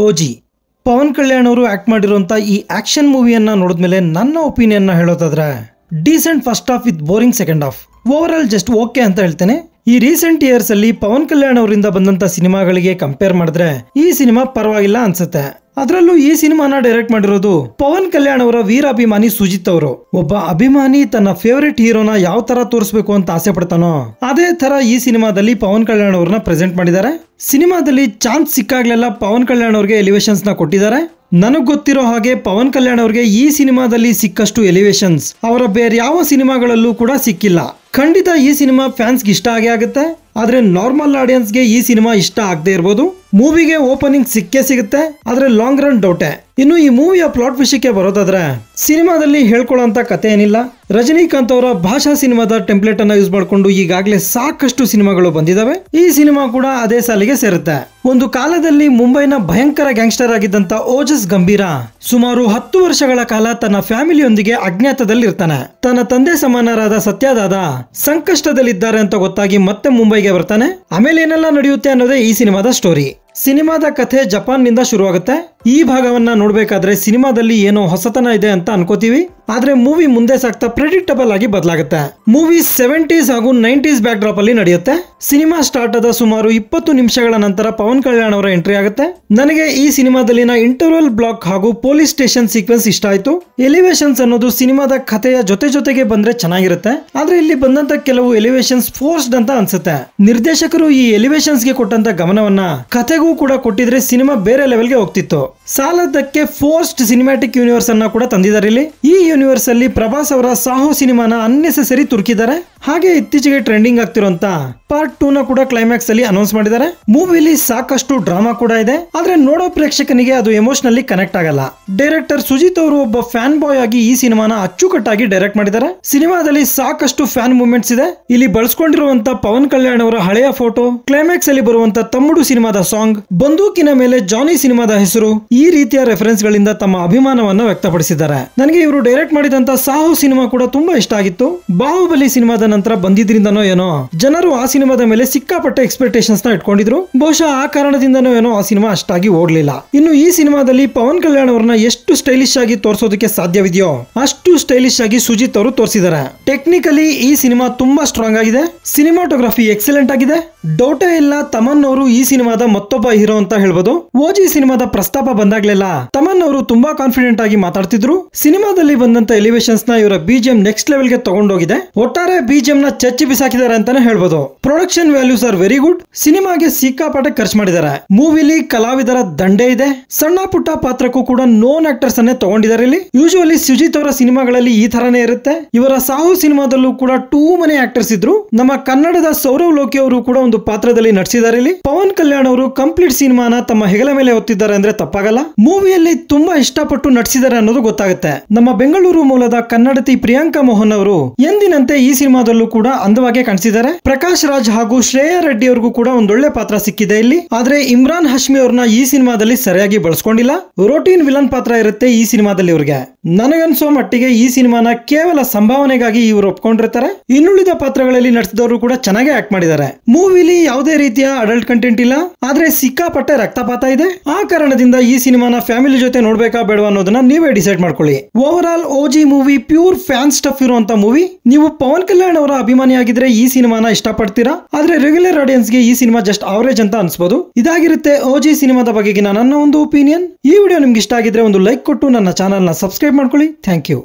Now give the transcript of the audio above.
ಓಜಿ ಪವನ್ ಕಲ್ಯಾಣ್ ಅವರು ಆಕ್ಟ್ ಮಾಡಿರುವಂತ ಈ ಆಕ್ಷನ್ ಮೂವಿಯನ್ನ ನೋಡಿದ್ಮೇಲೆ ನನ್ನ ಒಪಿನಿಯನ್ ಹೇಳೋದಾದ್ರೆ decent first half with boring second half, over all just okay ಅಂತ ಹೇಳ್ತೇನೆ. ಈ ರೀಸೆಂಟ್ ಇಯರ್ಸ್ ಅಲ್ಲಿ ಪವನ್ ಕಲ್ಯಾಣ್ ಅವರಿಂದ ಬಂದಂತ ಸಿನಿಮಾಗಳಿಗೆ ಕಂಪೇರ್ ಮಾಡಿದ್ರೆ ಈ ಸಿನಿಮಾ ಪರವಾಗಿಲ್ಲ ಅನ್ಸುತ್ತೆ. ಅದರಲ್ಲೂ ಈ ಸಿನಿಮಾನ ಡೈರೆಕ್ಟ್ ಮಾಡಿರೋದು ಪವನ್ ಕಲ್ಯಾಣ್ ಅವರ ವೀರಾಭಿಮಾನಿ ಸುಜಿತ್ ಅವರು. ಒಬ್ಬ ಅಭಿಮಾನಿ ತನ್ನ ಫೇವರೇಟ್ ಹೀರೋನ ಯಾವ ತರ ತೋರಿಸಬೇಕು ಅಂತ ಆಸೆ ಪಡ್ತಾನೋ ಅದೇ ತರ ಈ ಸಿನಿಮಾದಲ್ಲಿ ಪವನ್ ಕಲ್ಯಾಣ್ ಅವ್ರನ್ನ ಪ್ರೆಸೆಂಟ್ ಮಾಡಿದ್ದಾರೆ. ಸಿನಿಮಾದಲ್ಲಿ ಚಾನ್ಸ್ ಸಿಕ್ಕಾಗ್ಲೆಲ್ಲ ಪವನ್ ಕಲ್ಯಾಣ್ ಅವ್ರಿಗೆ ಎಲಿವೇಶನ್ಸ್ ನ ಕೊಟ್ಟಿದ್ದಾರೆ. ನನಗ್ ಗೊತ್ತಿರೋ ಹಾಗೆ ಪವನ್ ಕಲ್ಯಾಣ್ ಅವ್ರಿಗೆ ಈ ಸಿನಿಮಾದಲ್ಲಿ ಸಿಕ್ಕಷ್ಟು ಎಲಿವೇಶನ್ಸ್ ಅವರ ಬೇರೆ ಯಾವ ಸಿನಿಮಾಗಳಲ್ಲೂ ಕೂಡ ಸಿಕ್ಕಿಲ್ಲ. ಖಂಡಿತ ಈ ಸಿನಿಮಾ ಫ್ಯಾನ್ಸ್ಗೆ ಇಷ್ಟ ಆಗೇ ಆಗುತ್ತೆ, ಆದ್ರೆ ನಾರ್ಮಲ್ ಆಡಿಯನ್ಸ್ಗೆ ಈ ಸಿನಿಮಾ ಇಷ್ಟ ಆಗದೆ ಇರಬಹುದು. ಮೂವಿಗೆ ಓಪನಿಂಗ್ ಸಿಕ್ಕೇ ಸಿಗುತ್ತೆ, ಆದ್ರೆ ಲಾಂಗ್ ರನ್ ಡೌಟೆ. ಇನ್ನು ಈ ಮೂವಿಯ ಪ್ಲಾಟ್ ವಿಷಯಕ್ಕೆ ಬರೋದಾದ್ರೆ ಸಿನಿಮಾದಲ್ಲಿ ಹೇಳ್ಕೊಳ್ಳೋಂತ ಕತೆ ಏನಿಲ್ಲ. ರಜನಿಕಾಂತ್ ಅವರ ಭಾಷಾ ಸಿನಿಮಾದ ಟೆಂಪ್ಲೇಟ್ ಅನ್ನ ಯೂಸ್ ಮಾಡಿಕೊಂಡು ಈಗಾಗಲೇ ಸಾಕಷ್ಟು ಸಿನಿಮಾಗಳು ಬಂದಿದಾವೆ. ಈ ಸಿನಿಮಾ ಕೂಡ ಅದೇ ಸಾಲಿಗೆ ಸೇರುತ್ತೆ. ಒಂದು ಕಾಲದಲ್ಲಿ ಮುಂಬೈನ ಭಯಂಕರ ಗ್ಯಾಂಗ್ಸ್ಟರ್ ಆಗಿದ್ದಂತ ಓಜಸ್ ಗಂಭೀರ ಸುಮಾರು 10 ವರ್ಷಗಳ ಕಾಲ ತನ್ನ ಫ್ಯಾಮಿಲಿಯೊಂದಿಗೆ ಅಜ್ಞಾತದಲ್ಲಿರ್ತಾನೆ. ತನ್ನ ತಂದೆ ಸಮಾನರಾದ ಸತ್ಯದಾದ ಸಂಕಷ್ಟದಲ್ಲಿದ್ದಾರೆ ಅಂತ ಗೊತ್ತಾಗಿ ಮತ್ತೆ ಮುಂಬೈಗೆ ಬರ್ತಾನೆ. ಆಮೇಲೆ ಏನೆಲ್ಲ ನಡೆಯುತ್ತೆ ಅನ್ನೋದೇ ಈ ಸಿನಿಮಾದ ಸ್ಟೋರಿ. ಸಿನಿಮಾದ ಕಥೆ ಜಪಾನ್ ನಿಂದ ಶುರುವಾಗುತ್ತೆ. ಈ ಭಾಗವನ್ನ ನೋಡ್ಬೇಕಾದ್ರೆ ಸಿನಿಮಾದಲ್ಲಿ ಏನೋ ಹೊಸತನ ಇದೆ ಅಂತ ಅನ್ಕೋತೀವಿ, ಆದ್ರೆ ಮೂವಿ ಮುಂದೆ ಸಾಕ್ತಾ ಪ್ರೆಡಿಕ್ಟಬಲ್ ಆಗಿ ಬದಲಾಗುತ್ತೆ. ಮೂವಿ 70s ಹಾಗೂ 90s ಬ್ಯಾಕ್ ಡ್ರಾಪ್ ಅಲ್ಲಿ ನಡೆಯುತ್ತೆ. ಸಿನಿಮಾ ಸ್ಟಾರ್ಟ್ ಆದ ಸುಮಾರು 20 ನಿಮಿಷಗಳ ನಂತರ ಪವನ್ ಕಲ್ಯಾಣ್ ಅವರ ಎಂಟ್ರಿ ಆಗುತ್ತೆ. ನನಗೆ ಈ ಸಿನಿಮಾದಲ್ಲಿನ ಇಂಟರ್ವಲ್ ಬ್ಲಾಕ್ ಹಾಗೂ ಪೊಲೀಸ್ ಸ್ಟೇಷನ್ ಸೀಕ್ವೆನ್ಸ್ ಇಷ್ಟ ಆಯ್ತು. ಎಲಿವೇಶನ್ಸ್ ಅನ್ನೋದು ಸಿನಿಮಾದ ಕಥೆಯ ಜೊತೆಗೆ ಬಂದ್ರೆ ಚೆನ್ನಾಗಿರುತ್ತೆ, ಆದ್ರೆ ಇಲ್ಲಿ ಬಂದಂತ ಕೆಲವು ಎಲಿವೇಶನ್ಸ್ ಫೋರ್ಸ್ಡ್ ಅಂತ ಅನ್ಸುತ್ತೆ. ನಿರ್ದೇಶಕರು ಈ ಎಲಿವೇಶನ್ಸ್ ಗೆ ಕೊಟ್ಟಂತ ಗಮನವನ್ನ ಕಥೆಗೂ ಕೂಡ ಕೊಟ್ಟಿದ್ರೆ ಸಿನಿಮಾ ಬೇರೆ ಲೆವೆಲ್ಗೆ ಹೋಗ್ತಿತ್ತು. ಸಾಲದಕ್ಕೆ ಫೋರ್ಸ್ಡ್ ಸಿನಿಮ್ಯಾಟಿಕ್ ಯೂನಿವರ್ಸ್ ಅನ್ನ ಕೂಡ ತಂದಿದ್ದಾರೆ ಇಲ್ಲಿ. ಈ ಯೂನಿವರ್ಸ್ ಅಲ್ಲಿ ಪ್ರಭಾಸ್ ಅವರ ಸಾಹೋ ಸಿನಿಮಾನ ಅನ್ನೆಸೆಸರಿ ತುರ್ಕಿದ್ದಾರೆ. ಹಾಗೆ ಇತ್ತೀಚೆಗೆ ಟ್ರೆಂಡಿಂಗ್ ಆಗ್ತಿರುವಂತ ಪಾರ್ಟ್ 2 ನ ಕೂಡ ಕ್ಲೈಮ್ಯಾಕ್ಸ್ ಅಲ್ಲಿ ಅನೌನ್ಸ್ ಮಾಡಿದ್ದಾರೆ. ಮೂವಿಲಿ ಸಾಕಷ್ಟು ಡ್ರಾಮಾ ಕೂಡ ಇದೆ, ಆದ್ರೆ ನೋಡೋ ಪ್ರೇಕ್ಷಕನಿಗೆ ಅದು ಎಮೋಷನಲಿ ಕನೆಕ್ಟ್ ಆಗಲ್ಲ. ಡೈರೆಕ್ಟರ್ ಸುಜಿತ್ ಅವರು ಒಬ್ಬ ಫ್ಯಾನ್ ಬಾಯ್ ಆಗಿ ಈ ಸಿನಿಮಾನ ಅಚ್ಚುಕಟ್ಟಾಗಿ ಡೈರೆಕ್ಟ್ ಮಾಡಿದ್ದಾರೆ. ಸಿನಿಮಾದಲ್ಲಿ ಸಾಕಷ್ಟು ಫ್ಯಾನ್ ಮೂವ್ಮೆಂಟ್ಸ್ ಇದೆ. ಇಲ್ಲಿ ಬಳಸ್ಕೊಂಡಿರುವಂತ ಪವನ್ ಕಲ್ಯಾಣ್ ಅವರ ಹಳೆಯ ಫೋಟೋ, ಕ್ಲೈಮ್ಯಾಕ್ಸ್ ಅಲ್ಲಿ ಬರುವಂತ ತಮ್ಮುಡು ಸಿನಿಮಾದ ಸಾಂಗ್, ಬಂದೂಕಿನ ಮೇಲೆ ಜಾನಿ ಸಿನಿಮಾದ ಹೆಸರು, ಈ ರೀತಿಯ ರೆಫರೆನ್ಸ್ ಗಳಿಂದ ತಮ್ಮ ಅಭಿಮಾನವನ್ನು ವ್ಯಕ್ತಪಡಿಸಿದ್ದಾರೆ. ನನಗೆ ಇವರು ಡೈರೆಕ್ಟ್ ಮಾಡಿದಂತ ಸಾಹೋ ಸಿನಿಮಾ ಕೂಡ ತುಂಬಾ ಇಷ್ಟ ಆಗಿತ್ತು. ಬಾಹುಬಲಿ ಸಿನಿಮಾದ ನಂತರ ಬಂದಿದ್ರಿಂದನೋ ಏನೋ ಜನರು ಆ ಸಿನಿಮಾದ ಮೇಲೆ ಸಿಕ್ಕಾಪಟ್ಟೆ ಎಕ್ಸ್ಪೆಕ್ಟೇಷನ್ಸ್ ನ ಇಟ್ಕೊಂಡಿದ್ರು. ಬಹುಶಃ ಆ ಕಾರಣದಿಂದನೋ ಏನೋ ಆ ಸಿನಿಮಾ ಅಷ್ಟಾಗಿ ಓಡ್ಲಿಲ್ಲ. ಇನ್ನು ಈ ಸಿನಿಮಾದಲ್ಲಿ ಪವನ್ ಕಲ್ಯಾಣ್ ಅವರನ್ನ ಎಷ್ಟು ಸ್ಟೈಲಿಶ್ ಆಗಿ ತೋರಿಸೋದಕ್ಕೆ ಸಾಧ್ಯವಿದೆಯೋ ಅಷ್ಟು ಸ್ಟೈಲಿಶ್ ಆಗಿ ಸುಜಿತ್ ಅವರು ತೋರಿಸಿದ್ದಾರೆ. ಟೆಕ್ನಿಕಲಿ ಈ ಸಿನಿಮಾ ತುಂಬಾ ಸ್ಟ್ರಾಂಗ್ ಆಗಿದೆ. ಸಿನಿಮಾಟೋಗ್ರಫಿ ಎಕ್ಸಲೆಂಟ್ ಆಗಿದೆ. ಡೌಟೇ ಇಲ್ಲ, ತಮನ್ ಅವರು ಈ ಸಿನಿಮಾದ ಮತ್ತೊಬ್ಬ ಹೀರೋ ಅಂತ ಹೇಳ್ಬೋದು. ಓಜಿ ಸಿನಿಮಾದ ಪ್ರಸ್ತಾಪ ಬಂದಾಗ್ಲೆಲ್ಲ ತಮನ್ ಅವರು ತುಂಬಾ ಕಾನ್ಫಿಡೆಂಟ್ ಆಗಿ ಮಾತಾಡ್ತಿದ್ರು. ಸಿನಿಮಾದಲ್ಲಿ ಬಂದಂತ ಎಲಿವೇಶನ್ಸ್ ನ ಇವರ ಬಿಜಿಎಂ ನೆಕ್ಸ್ಟ್ ಲೆವೆಲ್ ಗೆ ತಗೊಂಡೋಗಿದೆ. ಒಟ್ಟಾರೆ ಬಿಜಿಎಂ ನ ಚಚ್ಚಿ ಬಿಸಾಕಿದ್ದಾರೆ ಅಂತಾನೆ ಹೇಳ್ಬೋದು. Production values are very good. ಸಿನಿಮಾಗೆ ಸಿಕ್ಕಾಪಟ್ಟೆ ಖರ್ಚು ಮಾಡಿದ್ದಾರೆ. ಮೂವಿಲಿ ಕಲಾವಿದರ ದಂಡೆ ಇದೆ. ಸಣ್ಣ ಪುಟ್ಟ ಪಾತ್ರಕ್ಕೂ ಕೂಡ ನೋನ್ ಆಕ್ಟರ್ಸ್ ಅನ್ನೇ ತಗೊಂಡಿದ್ದಾರೆ ಇಲ್ಲಿ. ಯೂಶುವಲಿ ಸುಜಿತ್ ಅವರ ಸಿನಿಮಾಗಳಲ್ಲಿ ಈ ತರನೇ ಇರುತ್ತೆ. ಇವರ ಸಾಹು ಸಿನಿಮಾದಲ್ಲೂ ಕೂಡ 2 ಮನೆ ಆಕ್ಟರ್ಸ್ ಇದ್ರು. ನಮ್ಮ ಕನ್ನಡದ ಸೌರವ್ ಲೋಕಿ ಅವರು ಕೂಡ ಒಂದು ಪಾತ್ರದಲ್ಲಿ ನಟಿಸಿದ್ದಾರೆ ಇಲ್ಲಿ. ಪವನ್ ಕಲ್ಯಾಣ್ ಅವರು ಕಂಪ್ಲೀಟ್ ಸಿನಿಮಾನ ತಮ್ಮ ಹೆಗಲ ಮೇಲೆ ಹೊತ್ತಿದ್ದಾರೆ ಅಂದ್ರೆ ತಪ್ಪಾಗಲ್ಲ. ಮೂವಿಯಲ್ಲಿ ತುಂಬಾ ಇಷ್ಟಪಟ್ಟು ನಟಿಸಿದ್ದಾರೆ ಅನ್ನೋದು ಗೊತ್ತಾಗುತ್ತೆ. ನಮ್ಮ ಬೆಂಗಳೂರು ಮೂಲದ ಕನ್ನಡತಿ ಪ್ರಿಯಾಂಕಾ ಮೋಹನ್ ಅವರು ಎಂದಿನಂತೆ ಈ ಸಿನಿಮಾದಲ್ಲೂ ಕೂಡ ಅಂದವಾಗಿ ಕಾಣಿಸಿದ್ದಾರೆ. ಪ್ರಕಾಶ್ ರಾಜ್ ಹಾಗೂ ಶ್ರೇಯಾ ರೆಡ್ಡಿ ಅವ್ರಿಗೂ ಕೂಡ ಒಂದೊಳ್ಳೆ ಪಾತ್ರ ಸಿಕ್ಕಿದೆ ಇಲ್ಲಿ. ಆದ್ರೆ ಇಮ್ರಾನ್ ಹಶ್ಮಿ ಅವ್ರನ್ನ ಈ ಸಿನಿಮಾದಲ್ಲಿ ಸರಿಯಾಗಿ ಬಳಸ್ಕೊಂಡಿಲ್ಲ. ರೋಟೀನ್ ವಿಲನ್ ಪಾತ್ರ ಇರುತ್ತೆ ಈ ಸಿನಿಮಾದಲ್ಲಿ ಇವ್ರಿಗೆ. ನನಗನ್ಸೋ ಮಟ್ಟಿಗೆ ಈ ಸಿನಿಮಾನ ಕೇವಲ ಸಂಭಾವನೆಗಾಗಿ ಇವರು ಒಪ್ಕೊಂಡಿರ್ತಾರೆ. ಇನ್ನುಳಿದ ಪಾತ್ರಗಳಲ್ಲಿ ನಟಿಸಿದವರು ಕೂಡ ಚೆನ್ನಾಗಿ ಆಕ್ಟ್ ಮಾಡಿದ್ದಾರೆ. ಮೂವಿಲಿ ಯಾವುದೇ ರೀತಿಯ ಅಡಲ್ಟ್ ಕಂಟೆಂಟ್ ಇಲ್ಲ, ಆದ್ರೆ ಸಿಕ್ಕಾಪಟ್ಟೆ ರಕ್ತಪಾತ ಇದೆ. ಆ ಕಾರಣದಿಂದ ಈ ಸಿನಿಮಾನ ಫ್ಯಾಮಿಲಿ ಜೊತೆ ನೋಡ್ಬೇಕಾ ಬೇಡವಾ ಅನ್ನೋದನ್ನ ನೀವೇ ಡಿಸೈಡ್ ಮಾಡ್ಕೊಳ್ಳಿ. Overall OG movie pure fan stuff ಇರುವಂತ ಮೂವಿ. ನೀವು ಪವನ್ ಕಲ್ಯಾಣ್ ಅವರ ಅಭಿಮಾನಿ ಆಗಿದ್ರೆ ಈ ಸಿನಿಮಾನ ಇಷ್ಟಪಡ್ತೀರಾ, ಆದ್ರೆ ರೆಗ್ಯುಲರ್ ಆಡಿಯನ್ಸ್ ಗೆ ಈ ಸಿನಿಮಾ ಜಸ್ಟ್ ಅವರೇಜ್ ಅಂತ ಅನ್ಸ್ಬೋದು. ಇದಾಗಿರುತ್ತೆ ಓಜಿ ಸಿನಿಮಾದ ಬಗೆಗಿನ ನನ್ನ ಒಂದು ಒಪಿನಿಯನ್. ಈ ವಿಡಿಯೋ ನಿಮ್ಗೆ ಇಷ್ಟ ಆಗಿದ್ರೆ ಒಂದು ಲೈಕ್ ಕೊಟ್ಟು ನನ್ನ ಚಾನಲ್ ನ ಸಬ್ಸ್ಕ್ರೈಬ್ ಮಾಡ್ಕೊಳ್ಳಿ. Thank you.